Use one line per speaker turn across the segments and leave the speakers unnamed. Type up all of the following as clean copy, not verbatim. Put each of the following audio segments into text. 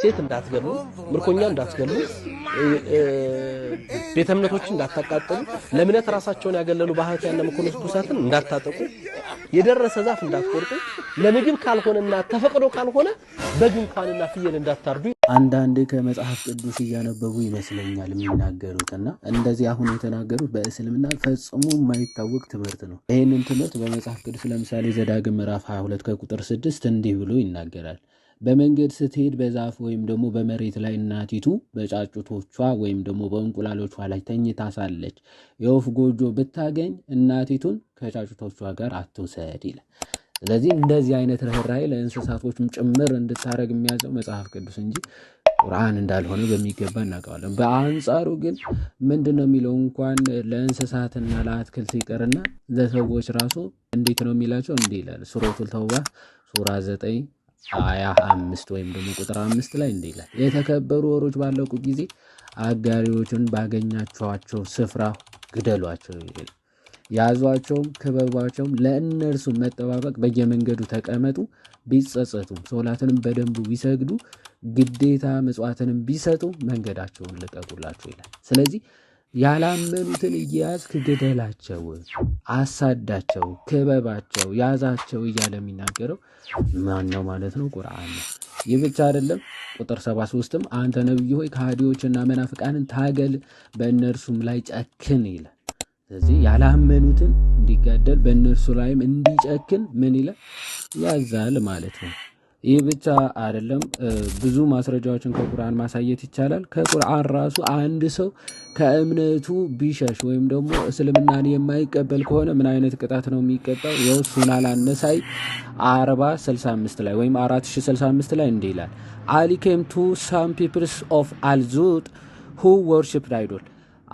ሴት እንዳትገሉ ምርኮኛ እንዳትገሉ ቤተ እምነቶችን እንዳታቃጥሉ ለምነት ራሳቸውን ያገለሉ ባህታውያንና መነኮሳት ቅዱሳትን እንዳታጠቁ የደረሰ ዛፍ እንዳትቆርጡ ለምግብ ካልሆነና ተፈቅዶ ካልሆነ በግ እንኳንና ፍየል እንዳታርዱ አንዳንዴ ከመጽሐፍ ቅዱስ እያነበቡ ይመስለኛል የሚናገሩትና እንደዚህ አሁን የተናገሩት በእስልምና ፈጽሞ የማይታወቅ ትምህርት ነው። ይሄንን ትምህርት በመጽሐፍ ቅዱስ ለምሳሌ ዘዳግም ምዕራፍ 22 ከቁጥር 6 እንዲህ ብሎ ይናገራል። በመንገድ ስትሄድ በዛፍ ወይም ደግሞ በመሬት ላይ እናቲቱ በጫጩቶቿ ወይም ደግሞ በእንቁላሎቿ ላይ ተኝታ ሳለች የወፍ ጎጆ ብታገኝ እናቲቱን ከጫጩቶቿ ጋር አትውሰድ ይላል። ስለዚህ እንደዚህ አይነት ርህራሄ ለእንስሳቶችም ጭምር እንድታረግ የሚያዘው መጽሐፍ ቅዱስ እንጂ ቁርአን እንዳልሆነ በሚገባ እናውቃለን። በአንጻሩ ግን ምንድነው የሚለው እንኳን ለእንስሳትና ለአትክልት ይቀርና ለሰዎች ራሱ እንዴት ነው የሚላቸው? እንዲህ ይላል ሱረቱል ተውባ ሱራ 9 አያ 5 ወይም ደግሞ ቁጥር 5 ላይ እንዲህ ይላል የተከበሩ ወሮች ባለቁ ጊዜ አጋሪዎችን ባገኛቸዋቸው ስፍራ ግደሏቸው ይላል። ያዟቸውም ክበቧቸውም ለእነርሱ መጠባበቅ በየመንገዱ ተቀመጡ። ቢጸጸቱም ሶላትንም በደንቡ ቢሰግዱ ግዴታ መጽዋዕትንም ቢሰጡ መንገዳቸውን ልቀቁላቸው ይላል። ስለዚህ ያላመኑትን እያዝክ ግደላቸው፣ አሳዳቸው፣ ክበባቸው፣ ያዛቸው እያለ የሚናገረው ማን ነው ማለት ነው? ቁርአን ነው። ይህ ብቻ አይደለም። ቁጥር 73ም አንተ ነብይ ሆይ ከሃዲዎችና መናፍቃንን ታገል፣ በእነርሱም ላይ ጨክን ይላል። ስለዚህ ያላመኑትን እንዲጋደል በእነርሱ ላይም እንዲጨክን ምን ይላል? ያዛል ማለት ነው። ይህ ብቻ አይደለም። ብዙ ማስረጃዎችን ከቁርአን ማሳየት ይቻላል። ከቁርአን ራሱ አንድ ሰው ከእምነቱ ቢሸሽ ወይም ደግሞ እስልምናን የማይቀበል ከሆነ ምን አይነት ቅጣት ነው የሚቀጣው? የሱና አልነሳኢ 4065 ላይ ወይም 4065 ላይ እንዲህ ይላል Ali came to some peoples of Al-Zut who worshipped idol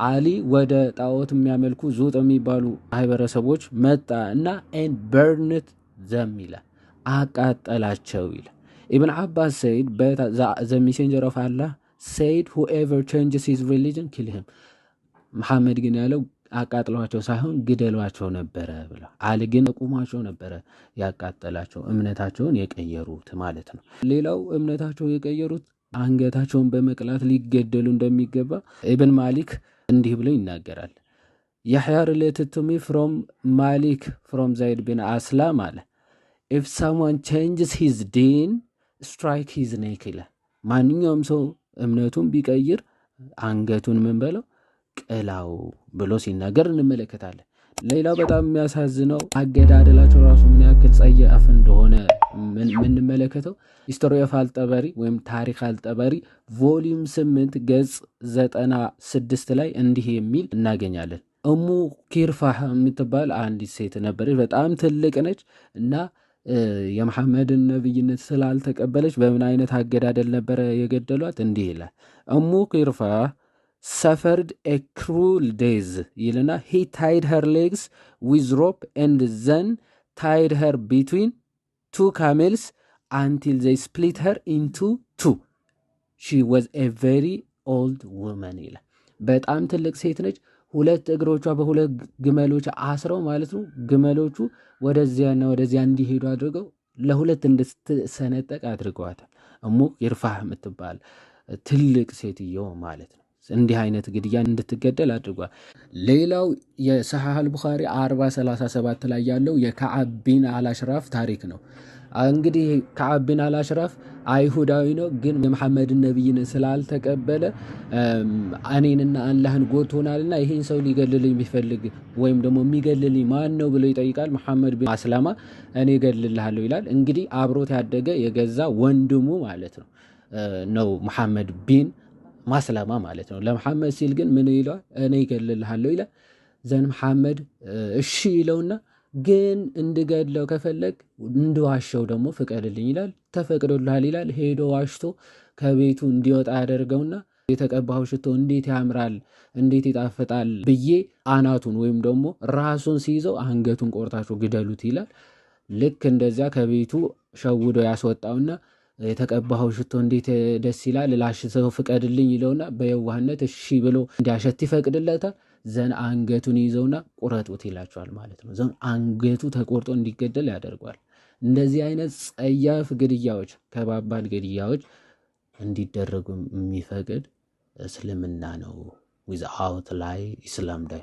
አሊ ወደ ጣዖት የሚያመልኩ ዙጥ የሚባሉ ማህበረሰቦች መጣ እና and burned them ይላል አቃጠላቸው ይላል። ኢብን አባስ said the messenger of Allah said whoever changes his religion kill him መሐመድ ግን ያለው አቃጥሏቸው ሳይሆን ግደሏቸው ነበረ ብላ አሊ ግን ቁማቸው ነበረ ያቃጠላቸው እምነታቸውን የቀየሩት ማለት ነው። ሌላው እምነታቸው የቀየሩት አንገታቸውን በመቅላት ሊገደሉ እንደሚገባ ኢብን ማሊክ እንዲህ ብሎ ይናገራል። ያህያ related to me from Malik from Zaid bin Aslam አለ if someone changes his deen strike his neck ይላል። ማንኛውም ሰው እምነቱን ቢቀይር አንገቱን ምን በለው ቅላው ብሎ ሲናገር እንመለከታለን። ሌላው በጣም የሚያሳዝነው አገዳደላቸው ራሱ ምን ያክል ጸያፍ እንደሆነ ምንመለከተው ሂስቶሪ ኦፍ አልጠበሪ ወይም ታሪክ አልጠበሪ ቮሊዩም 8 ገጽ 96 ላይ እንዲህ የሚል እናገኛለን። እሙ ኪርፋህ የምትባል አንዲት ሴት ነበረች። በጣም ትልቅ ነች እና የመሐመድን ነብይነት ስላልተቀበለች በምን አይነት አገዳደል ነበር የገደሏት? እንዲህ ይላል እሙ ኪርፋህ suffered a cruel death ይልና he tied her legs with rope and then tied her between two camels until they split her into two. She was a very old woman ይላል። በጣም ትልቅ ሴት ነች። ሁለት እግሮቿ በሁለት ግመሎች አስረው ማለት ነው ግመሎቹ ወደዚያና ወደዚያ እንዲሄዱ አድርገው ለሁለት እንድትሰነጠቅ አድርገዋታል። እሙ ቂርፋህ የምትባል ትልቅ ሴትዮ ማለት ነው። እንዲህ አይነት ግድያ እንድትገደል አድርጓል። ሌላው የሰሒህ አልቡኻሪ 4037 ላይ ያለው የከዓብ ቢን አልአሽራፍ ታሪክ ነው። እንግዲህ ከዓብ ቢን አልአሽራፍ አይሁዳዊ ነው፣ ግን የመሐመድን ነብይነት ስላልተቀበለ እኔንና አላህን ጎቶናልና ይሄን ሰው ሊገልልኝ ቢፈልግ ወይም ደግሞ የሚገልልኝ ማን ነው ብሎ ይጠይቃል። መሐመድ ቢን አስላማ እኔ እገልልሃለሁ ይላል። እንግዲህ አብሮት ያደገ የገዛ ወንድሙ ማለት ነው መሐመድ ቢን ማስላማ ማለት ነው። ለመሐመድ ሲል ግን ምን ይላል? እኔ እገልልሃለሁ ይላል። ዘን መሐመድ እሺ ይለውና ግን እንድገድለው ከፈለግ እንድዋሸው ደግሞ ፍቀድልኝ ይላል። ተፈቅዶልሃል ይላል። ሄዶ ዋሽቶ ከቤቱ እንዲወጣ ያደርገውና የተቀባው ሽቶ እንዴት ያምራል እንዴት ይጣፍጣል ብዬ አናቱን ወይም ደግሞ ራሱን ሲይዘው አንገቱን ቆርጣችሁ ግደሉት ይላል። ልክ እንደዚያ ከቤቱ ሸውዶ ያስወጣውና የተቀባው ሽቶ እንዴት ደስ ይላል ላሽተው ፍቀድልኝ ይለውና በየዋህነት እሺ ብሎ እንዲያሸት ይፈቅድለታል። ዘን አንገቱን ይዘውና ቁረጡት ይላቸዋል ማለት ነው። ዘን አንገቱ ተቆርጦ እንዲገደል ያደርጋል። እንደዚህ አይነት ጸያፍ ግድያዎች ከባባድ ግድያዎች
እንዲደረጉ የሚፈቅድ እስልምና ነው ዊዝአውት ላይ ኢስላም ላይ